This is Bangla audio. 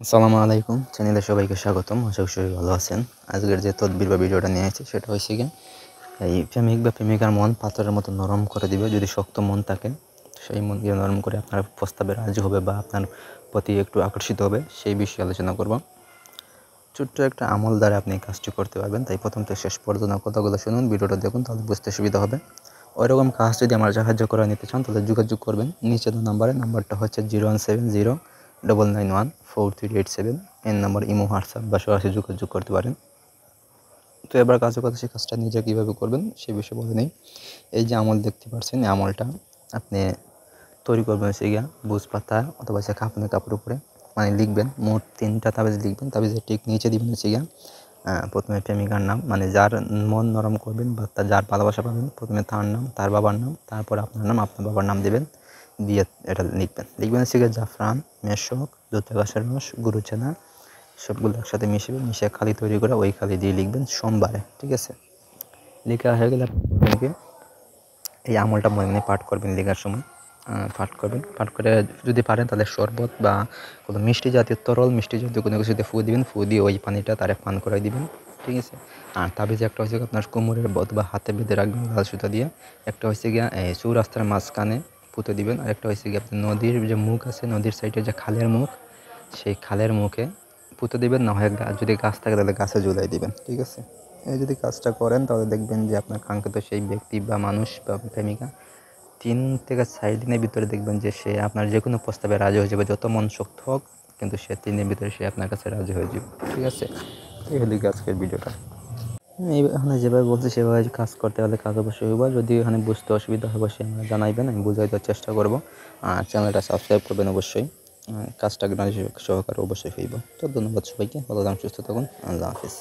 আসসালামু আলাইকুম, চ্যানেলে সবাইকে স্বাগতম। আশা করি সবাই ভালো আছেন। আজকের যে তদবির বা ভিডিওটা নিয়ে এসেছি সেটা হচ্ছে গিয়ে এই প্রেমিক বা প্রেমিকার মন পাথরের মতো নরম করে দিবে। যদি শক্ত মন থাকে সেই মন দিয়ে নরম করে আপনার প্রস্তাবে রাজি হবে বা আপনার প্রতি একটু আকর্ষিত হবে, সেই বিষয়ে আলোচনা করব। ছোট্ট একটা আমল দ্বারা আপনি কাজটি করতে পারবেন। তাই প্রথম থেকে শেষ পর্যন্ত কথাগুলো শুনুন, ভিডিওটা দেখুন, তাহলে বুঝতে সুবিধা হবে। ওইরকম কাজ যদি আমার সাহায্য করে নিতে চান তাহলে যোগাযোগ করবেন নিচে দেওয়া নাম্বারে। নাম্বারটা হচ্ছে 0170991438 এই নাম্বার ইমো, হোয়াটসঅ্যাপ বা সরাসরি যোগাযোগ করতে পারেন। তো এবার কাজের কথা, সেই কাজটা নিজে কীভাবে করবেন সে বিষয়ে বলে নেই। এই যে আমল দেখতে পাচ্ছেন, এই আমলটা আপনি তৈরি করবেন হচ্ছে গিয়া বুজ পাতা অথবা সে কাপড়ের কাপড় উপরে মানে লিখবেন। মোট 3টা তাবিজ লিখবেন। তাবিজের ঠিক নিচে দিবেন হচ্ছে গিয়া প্রথমে প্রেমিকার নাম, মানে যার মন নরম করবেন বা যার ভালোবাসা পাবেন, প্রথমে তার নাম, তার বাবার নাম, তারপর আপনার নাম, আপনার বাবার নাম দেবেন, দিয়ে এটা লিখবেন হচ্ছে গিয়ে জাফরান, মেশক, দুধ গাছের রস, গুরুচেনা সবগুলো একসাথে মিশিয়ে খালি তৈরি করে ওই খালি দিয়ে লিখবেন সোমবারে। ঠিক আছে, লেখা হয়ে গেলে আপনাকে এই আমলটা মনে মনে পাঠ করবেন। লেখার সময় পাঠ করে যদি পারেন তাহলে শরবত বা কোনো মিষ্টি জাতীয় তরল মিষ্টি জাতীয় কোনো কিছুতে ফু দিবেন। ফু দিয়ে ওই পানিটা তারে পান করাই দিবেন। ঠিক আছে, আর তাবিজ একটা হচ্ছে আপনার কোমরের বা হাতে বেঁধে রাখবেন লাল সুতা দিয়ে। একটা হচ্ছে গিয়া এই চৌরাস্তার মাঝখানে পুঁতে দিবেন। আর একটা হচ্ছে গিয়ে আপনার নদীর যে মুখ আছে, নদীর সাইডে যে খালের মুখ, সেই খালের মুখে পুঁতে দিবেন। না হয় যদি গাছ থাকে তাহলে গাছে ঝুলাই দিবেন। ঠিক আছে, এই যদি কাজটা করেন তাহলে দেখবেন যে আপনার কাঙ্ক্ষিত সেই ব্যক্তি বা মানুষ বা প্রেমিকা 3 থেকে 4 দিনের ভিতরে দেখবেন যে সে আপনার যে কোনো প্রস্তাবে রাজি হয়ে যাবে। যত মন শক্ত হোক, কিন্তু সে 3 দিনের ভিতরে সে আপনার কাছে রাজি হয়ে যাবে। ঠিক আছে, এই হলো আজকের ভিডিওটা। এখানে যেভাবে বলছি সেভাবে কাজ করতে হলে কাজ অবশ্যই হইব। যদি এখানে বুঝতে অসুবিধা হয় অবশ্যই আমাকে জানাইবেন, আমি বুঝাই দেওয়ার চেষ্টা করব। আর চ্যানেলটা সাবস্ক্রাইব করবেন অবশ্যই। কাজটা সহকারে অবশ্যই হইব। তো ধন্যবাদ সবাইকে, ভালো থাকুন, সুস্থ থাকুন, আল্লাহ হাফিজ।